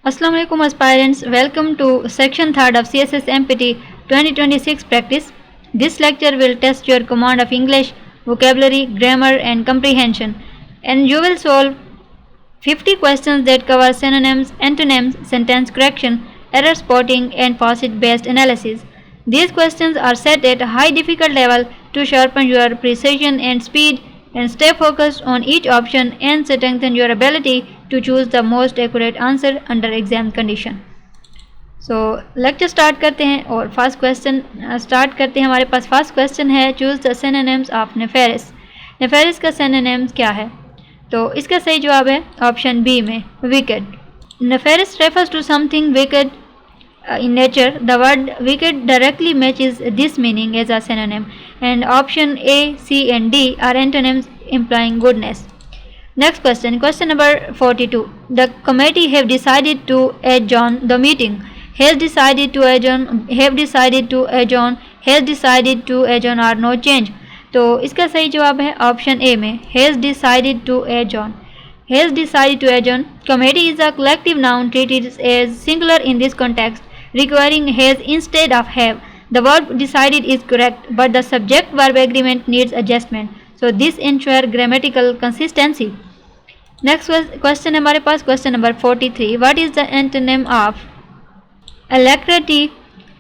Assalamu alaikum aspirants, welcome to section 3rd of CSS MPT 2026 practice. This lecture will test your command of English, vocabulary, grammar and comprehension, and you will solve 50 questions that cover synonyms, antonyms, sentence correction, error spotting and facet based analysis. These questions are set at a high difficult level to sharpen your precision and speed, and stay focused on each option and strengthen your ability to choose the most accurate answer under exam condition. So lecture start करते हैं और first question start करते हैं. हमारे पास first question है, choose the synonyms of nefarious. Nefarious का synonyms क्या है? तो इसका सही जवाब है ऑप्शन बी में wicked. Nefarious refers to something wicked in nature. The word wicked directly matches this meaning as a synonym, and option A, C and D are antonyms implying goodness. Next question, question number 42. The committee have decided to adjourn the meeting. Has decided to adjourn, have decided to adjourn, has decided to adjourn or no change. तो इसका सही जवाब है option A में has decided to adjourn. Has decided to adjourn. Committee is a collective noun treated as singular in this context, requiring has instead of have. The verb decided is correct, but the subject-verb agreement needs adjustment. So this ensures grammatical consistency. Next question हमारे पास question number 43. What is the antonym of alacrity?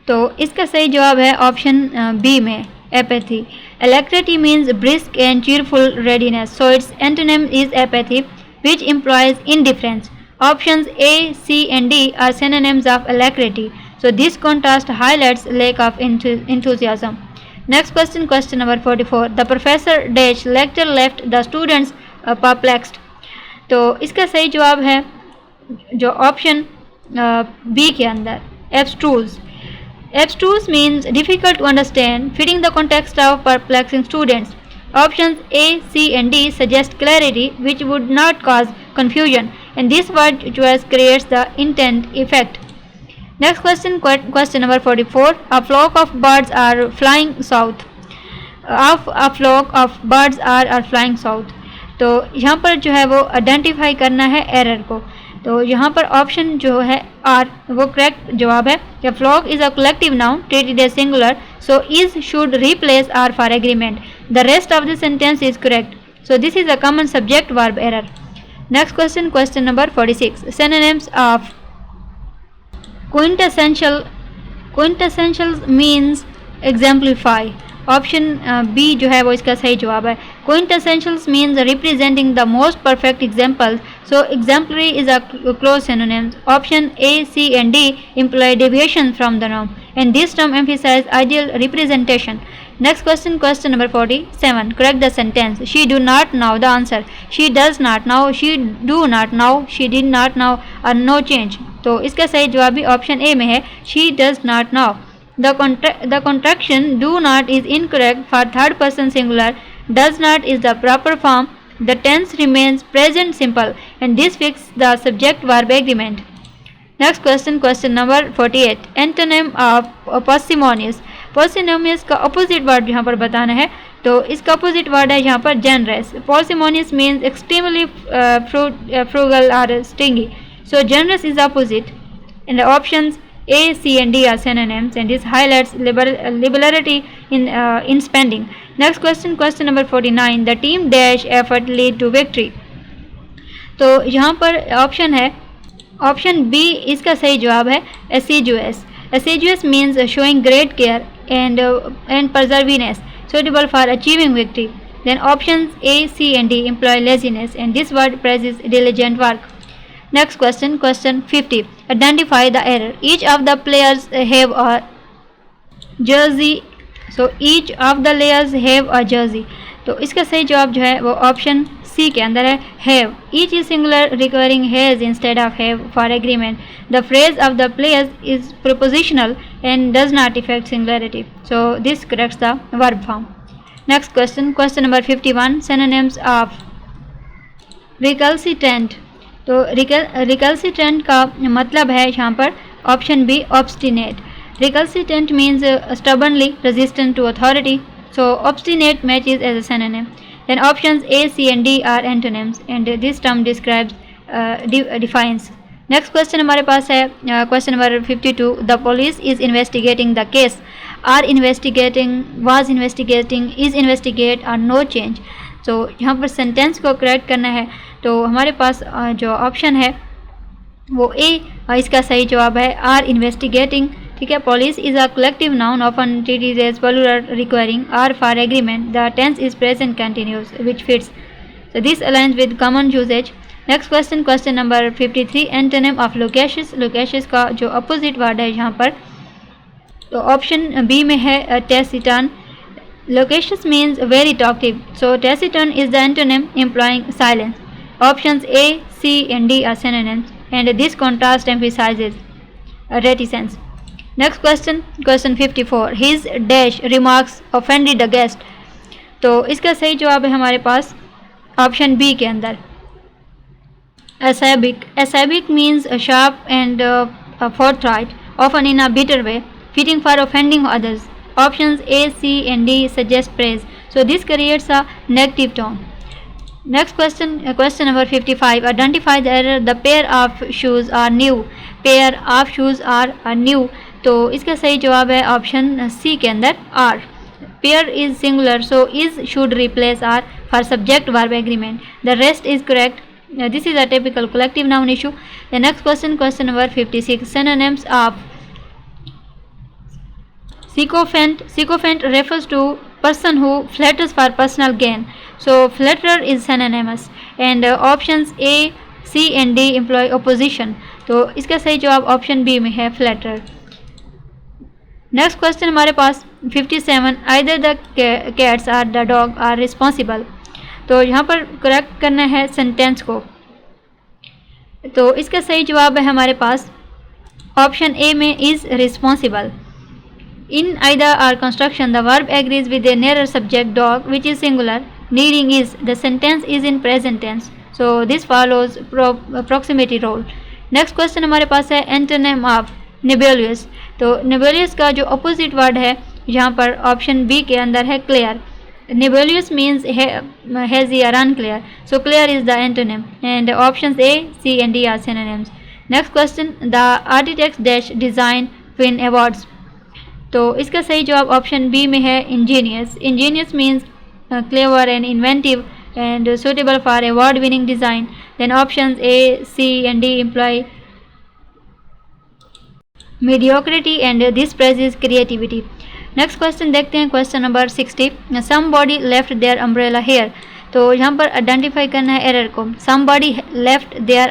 तो इसका सही जवाब है option B में apathy. Alacrity means brisk and cheerful readiness, so its antonym is apathy, which implies indifference. Options A, C and D are synonyms of alacrity, so this contrast highlights lack of enthusiasm. Next question, question number 44. The professor dash lecture left the students perplexed. तो इसका सही जवाब है जो option B के अंदर abstruse. Abstruse means difficult to understand, fitting the context of perplexing students. Options A, C and D suggest clarity, which would not cause confusion, and this word choice creates the intent effect. Next question, question number 44. A flock of birds are flying south. A flock of birds are flying south. तो यहाँ पर जो है वो identify करना है error को. तो यहाँ पर ऑप्शन जो है आर वो करेक्ट जवाब है. A flock is a collective noun treated as singular, so is should replace are for agreement. The rest of the sentence is correct. So this is a common subject verb error. Next question, question number 46. Synonyms of quintessential. Quintessential means exemplify. Option B जो है वो इसका सही जवाब है. Quintessentials means representing the most perfect example, so exemplary is a close synonym. Option A, C and D imply deviation from the norm, and this term emphasizes ideal representation. Next question, question number 47. Correct the sentence. She do not know the answer. She does not know. She do not know. She did not know. और no change. तो इसका सही जवाब भी option A में है. She does not know. The contraction do not is incorrect for third person singular. Does not is the proper form. The tense remains present simple, and this fixes the subject verb agreement. Next question, question number 48. Antonym of parsimonious. Parsimonious का opposite word यहाँ पर बताना है. तो इसका opposite word है यहाँ पर generous. Parsimonious means extremely frugal or stingy. So generous is opposite, and the options A, C and D are synonyms, and this highlights liberality in spending. Next question, question number 49. The team dash effort lead to victory. तो यहाँ पर option है option B इसका सही जवाब है assiduous. Assiduous means showing great care and perseverance, suitable for achieving victory. Then options A, C and D imply laziness, and this word praises diligent work. Next question, question 50. Identify the error. Each of the players have a jersey. So each of the players have a jersey. तो इसका सही जवाब जो है वो option C के अंदर है have. Each is singular requiring has instead of have for agreement. The phrase of the players is prepositional and does not affect singularity. So this corrects the verb form. Next question, question number 51. Synonyms of recalcitrant. तो recalcitrant का मतलब है यहाँ पर option B obstinate. Recalcitrant means stubbornly resistant to authority, so obstinate matches as a synonym. Then options A, C and D are antonyms, and this term describes defiance. Next question हमारे पास है question number 52, the police is investigating the case, are investigating, was investigating, is investigate, are no change. तो यहाँ पर sentence को correct करना है, तो हमारे पास जो ऑप्शन है वो ए इसका सही जवाब है, आर इन्वेस्टिगेटिंग। ठीक है, police is a collective noun often treated as plural requiring are for agreement, the tense is present continuous which fits, so this aligns with common usage. Next question, question number 53, antonym of loquacious, loquacious का जो opposite word है यहाँ पर, तो option B में है taciturn. Loquacious means very talkative, so taciturn is the antonym employing silence. Options A, C and D are synonyms and this contrast emphasizes reticence. Next question, question 54, his dash remarks offended the guest। तो इसका सही जवाब है हमारे पास option B के अंदर acerbic. Acerbic means sharp and forthright, often in a bitter way, fitting for offending others. Options A, C and D suggest praise, so this creates a negative tone. Next question, question number 55, identify the error, the pair of shoes are new, pair of shoes are new। तो इसका सही जवाब है option C के अंदर are. pair is singular, so is should replace are for subject verb agreement, the rest is correct. This is a typical collective noun issue. The next question, question number 56, synonyms of sycophant. Sycophant refers to person who flatters for personal gain, so flatterer is synonymous, and options A, C and D employ opposition, तो इसका सही जवाब option B में है flatterer। Next question हमारे पास 57, either the cats or the dog or responsible. तो यहाँ पर करेक्ट करना है सेंटेंस को, तो इसका सही जवाब है हमारे पास ऑप्शन ए में is responsible. In either or construction the verb agrees with a nearer subject dog which is singular, needing is, the sentence is in present tense, so this follows proximity rule. Next question हमारे पास है antonym of नेबुलियस। तो नेबुलियस का जो opposite word है यहाँ पर option B के अंदर है clear. Nebulous means hazy or unclear, so clear is the antonym, and options A, C and D are synonyms. Next question, the architects dash design win awards। तो इसका सही जवाब ऑप्शन बी में है ingenious। Ingenious means clever and inventive and suitable for award winning design, then options A, C and D imply mediocrity and this praises creativity। Next question देखते हैं, question number 60, somebody left their umbrella here। तो यहाँ पर identify करना है error को, somebody left their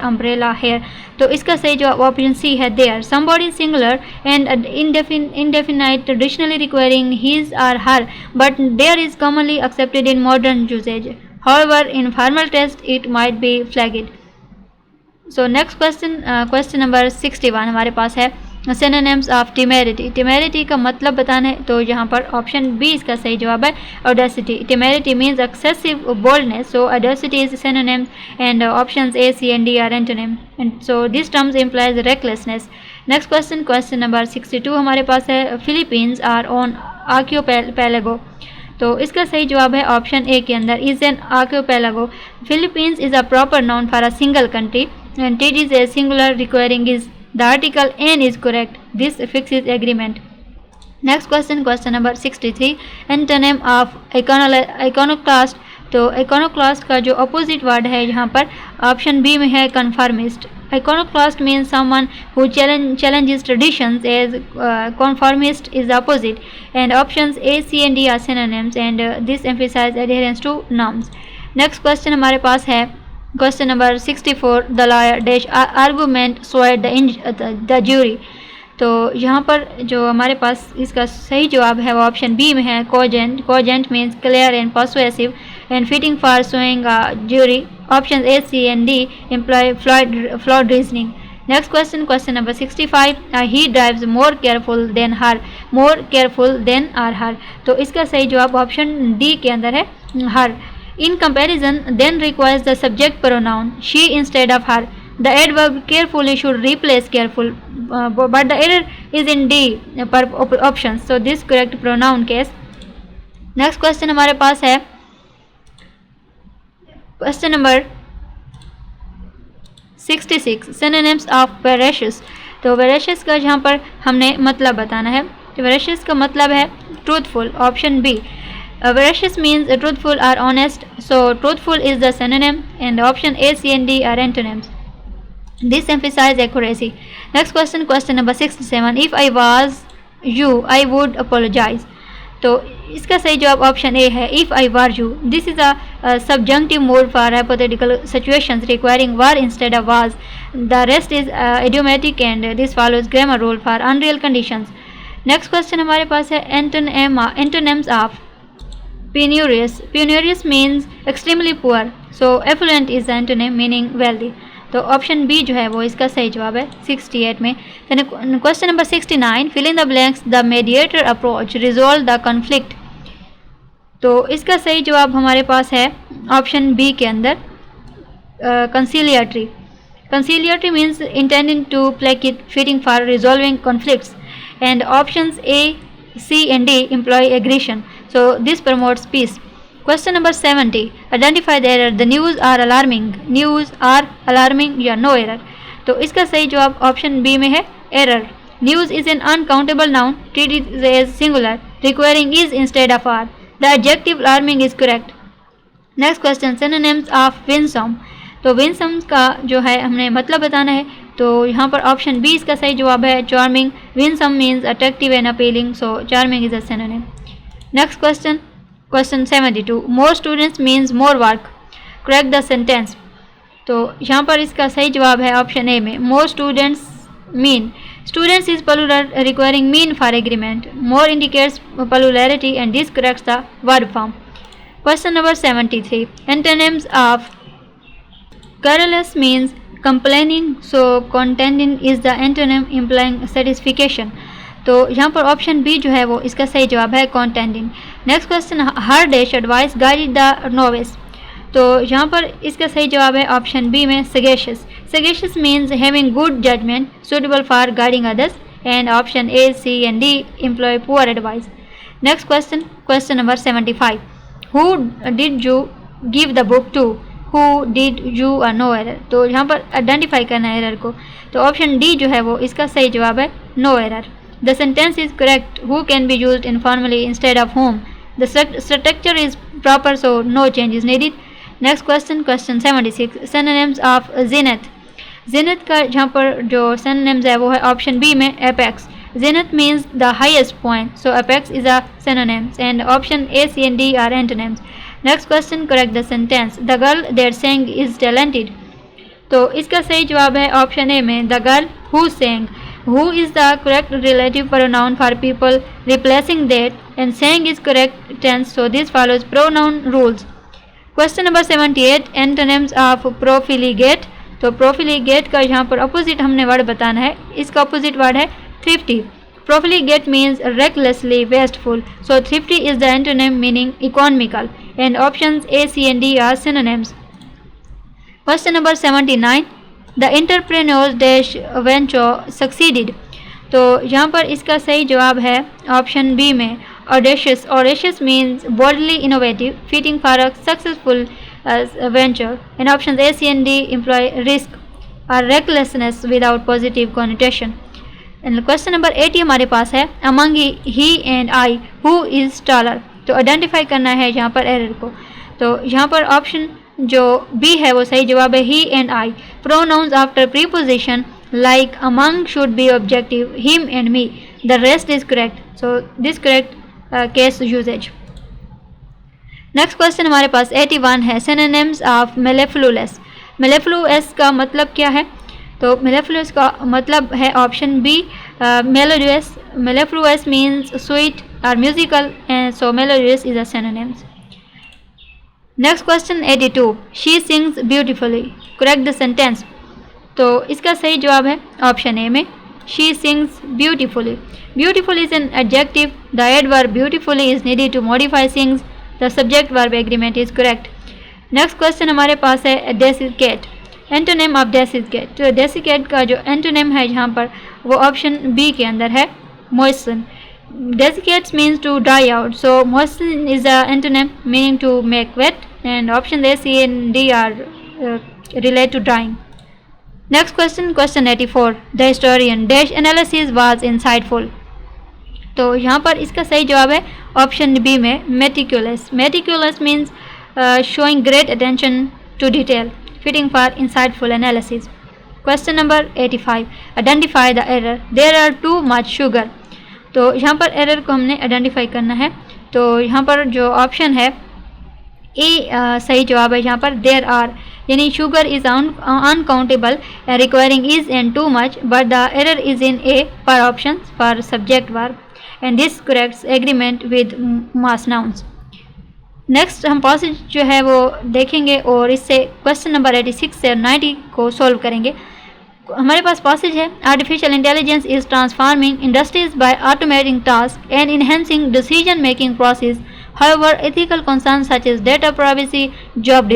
umbrella here, तो इसका सही जवाब ऑप्शन सी है there. somebody singular and indefinite traditionally requiring his or her, but there is commonly accepted in modern usage, however in formal text it might be flagged। So next question, question number 61 हमारे पास है synonyms of temerity। temerity का मतलब बताना है, तो यहाँ पर ऑप्शन बी इसका सही जवाब है audacity। temerity means excessive boldness, so audacity is synonym and options A, C and D are antonym, and so these terms implies recklessness। next question, question number 62 हमारे पास है Philippines are on archipelago। तो इसका सही जवाब है option A के अंदर is an archipelago. Philippines is a proper noun for a single country and it is a singular requiring is, the article an is correct, this fixes agreement। next question, question number 63, antonym of iconoclast। तो iconoclast का जो opposite word है यहाँ पर option B में है conformist। iconoclast means someone who challenges traditions, as conformist is the opposite, and options A, C and D are synonyms, and this emphasizes adherence to norms। next question हमारे पास है question number 64, the lawyer dash argument swayed the jury. तो यहाँ पर जो हमारे पास इसका सही जवाब है वो ऑप्शन बी में है cogent. Cogent means clear and persuasive and fitting for swaying jury, option A, C and D employ flawed reasoning. Next question, question number 65, he drives more careful than her, more careful than are her. तो इसका सही जवाब option D के अंदर है हर। In comparison, then requires the subject pronoun she instead of her. The adverb carefully should replace careful, but the error is in D per options, so this correct pronoun case। next question हमारे पास है question number 66 synonyms of veracious। तो veracious का यहाँ पर हमने मतलब बताना है। तो veracious का मतलब है truthful, option B. Veracious means truthful or honest, so truthful is the synonym, and option A, C and D are antonyms. This emphasizes accuracy. Next question, question number 67. If I was you, I would apologize. तो इसका सही जवाब option A है, if I were you. This is a subjunctive mode for hypothetical situations requiring were instead of was. The rest is idiomatic and this follows grammar rule for unreal conditions. Next question हमारे पास है antonyms of penurious. Penurious means extremely poor, so affluent is the antonym meaning wealthy. तो option B जो है वो इसका सही जवाब है 68 में। Question number 69, fill in the blanks, the mediator approach resolve the conflict. तो इसका सही जवाब हमारे पास है ऑप्शन बी के अंदर conciliatory. Conciliatory means intending to placate it fitting for resolving conflicts, and options A, C and D employ aggression, so this promotes peace. Question number 70. Identify the error. The news are alarming. News are alarming या no error। तो इसका सही जवाब option B में है error. News is an uncountable noun treated as singular requiring is instead of are. The adjective alarming is correct. Next question, synonyms of winsome। तो winsome का जो है हमने मतलब बताना है। तो यहाँ पर ऑप्शन बी इसका सही जवाब है charming। Winsome means attractive and appealing, so charming is a synonym. Next question, Question 72. More students means more work. Correct the sentence। तो यहाँ पर इसका सही जवाब है ऑप्शन ए में more students mean। Students is plural requiring mean for agreement. More indicates plurality and this corrects the verb form. Question number 73. Antonyms of querulous means complaining, so contending is the antonym implying satisfaction। तो यहाँ पर option B जो है वो इसका सही जवाब है contending। Next question, her dash advice guide the novice. तो यहाँ पर इसका सही जवाब है ऑप्शन बी में sagacious। Sagacious means having good judgment suitable for guiding others, and option A, C and D employ poor advice. Next question, question number 75. Who did you give the book to? Who did you or no error। तो यहाँ पर identify करना है error को। तो option D जो है वो इसका सही जवाब है no error। The sentence is correct. Who can be used informally instead of whom. The structure is proper, so no change is needed. Next question, question 76. Synonyms of zenith। Zenith का जहाँ पर जो synonyms है वो है option B में apex। Zenith means the highest point, so apex is a synonym, and option A, C and D are antonyms. Next question, correct the sentence. The girl that sang is talented। तो इसका सही जवाब है option A में the girl who sang। Who is the correct relative pronoun for people replacing that, and sang is correct tense, so this follows pronoun rules. Question number 78. Antonyms of profligate। तो profligate का यहाँ पर opposite हमने word बताना है। इसका opposite word है thrifty। Profligate means recklessly wasteful, so thrifty is the antonym meaning economical, and options A, C and D are synonyms. Question number 79. The entrepreneurs dash venture succeeded। तो यहाँ पर इसका सही जवाब है ऑप्शन बी में audacious। Audacious means boldly innovative, fitting for a successful venture, and options A, C and D imply risk or recklessness without positive connotation. And question number 80 हमारे पास है among he and I who is taller। तो identify करना है यहाँ पर error को। तो यहाँ पर ऑप्शन जो बी है वो सही जवाब है he and I। Pronouns after preposition like among should be objective, him and me. The rest is correct, so this correct case usage. Next question हमारे पास 81 है synonyms of mellifluous। mellifluous का मतलब क्या है? तो mellifluous का मतलब है option B melodious। mellifluous means sweet or musical, and so melodious is a synonyms. Next question 82. She sings beautifully. Correct the sentence। तो इसका सही जवाब है ऑप्शन ए में she sings beautifully। Beautiful is an adjective. The adverb beautifully is needed to modify sings. The subject verb agreement is correct. Next question हमारे पास है desiccate। Antonym of desiccate। तो desiccate का जो antonym है यहाँ पर वो ऑप्शन बी के अंदर है moisten। Desiccates means to dry out, so moisten is the antonym meaning to make wet, and option A, C and D are relate to drying. Next question, question 84. The historian dash analysis was insightful. तो यहाँ पर इसका सही जवाब है option B में meticulous. Meticulous means showing great attention to detail, fitting for insightful analysis. Question number 85. Identify the error. There are too much sugar. तो यहाँ पर एरर को हमने आइडेंटिफाई करना है. तो यहाँ पर जो ऑप्शन है ए सही जवाब है. यहाँ पर देर आर यानी sugar is uncountable requiring is and too much, but the error is in A पर option for subject verb and this corrects agreement with mass nouns. Next हम पॉसेज जो है वो देखेंगे और इससे क्वेश्चन नंबर 86 से 90 को सॉल्व करेंगे. हमारे पास पॉसेज है artificial intelligence is transforming industries by automating task and enhancing decision making process. However, ethical concerns such as data privacy, job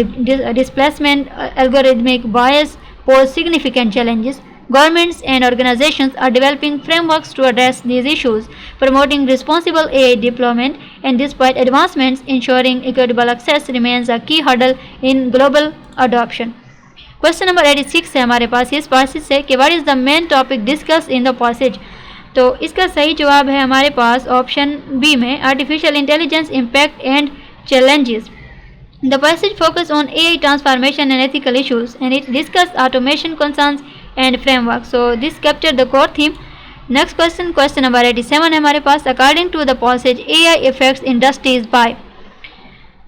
displacement, algorithmic bias pose significant challenges. Governments and organizations are developing frameworks to address these issues, promoting responsible AI deployment, and despite advancements, ensuring equitable access remains a key hurdle in global adoption. Question number 86 है हमारे पास इस passage से कि what is the main topic discussed in the passage. तो इसका सही जवाब है हमारे पास ऑप्शन बी में artificial intelligence impact and challenges. The passage focus on AI transformation and ethical issues and it discuss automation concerns and framework. So this capture the core theme. Next question, question number 87 है हमारे पास. According to the passage AI effects industries by.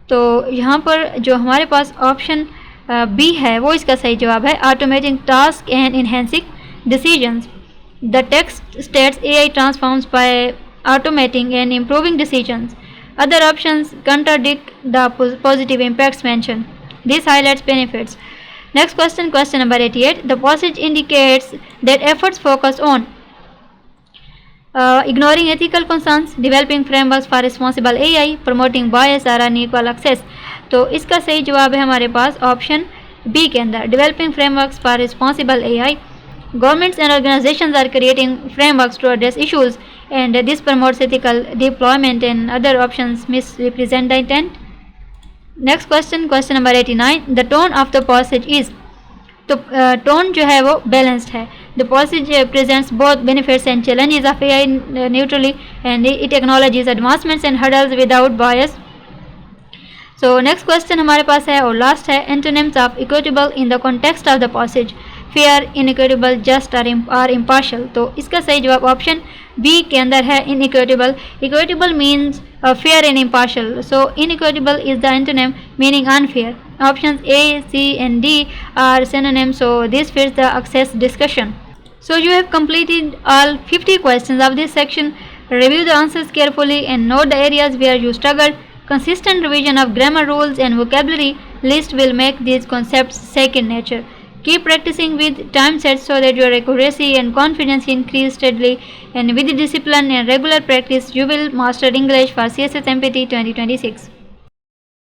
तो यहाँ पर जो हमारे पास option B है वो इसका सही जवाब है automating task and enhancing decisions. The text states AI transforms by automating and improving decisions. Other options contradict the positive impacts mentioned. This highlights benefits. Next question, question number 88. The passage indicates that efforts focus on ignoring ethical concerns, developing frameworks for responsible AI, promoting bias or unequal access. तो इसका सही जवाब है हमारे पास option B के अंदर developing frameworks for responsible AI. Governments and organizations are creating frameworks to address issues, and this promotes ethical deployment, and other options misrepresent the intent. Next question, question number 89. The tone of the passage is. तो tone जो है वो balanced है. The passage presents both benefits and challenges of AI neutrally, and it acknowledges advancements and hurdles without bias. So next question हमारे पास है और last है antonyms of equitable in the context of the passage. Fair, inequitable, just और impartial. तो इसका सही जवाब ऑप्शन बी के अंदर है inequitable. Equitable means fair and impartial. So inequitable is the antonym meaning unfair. Options A, C and D are synonyms, so this fits the access discussion. So you have completed all 50 questions of this section. Review the answers carefully and note the areas where you struggled. Consistent revision of grammar rules and vocabulary list will make these concepts second nature. Keep practicing with time sets so that your accuracy and confidence increase steadily, and with discipline and regular practice you will master English for CSS MPT 2026.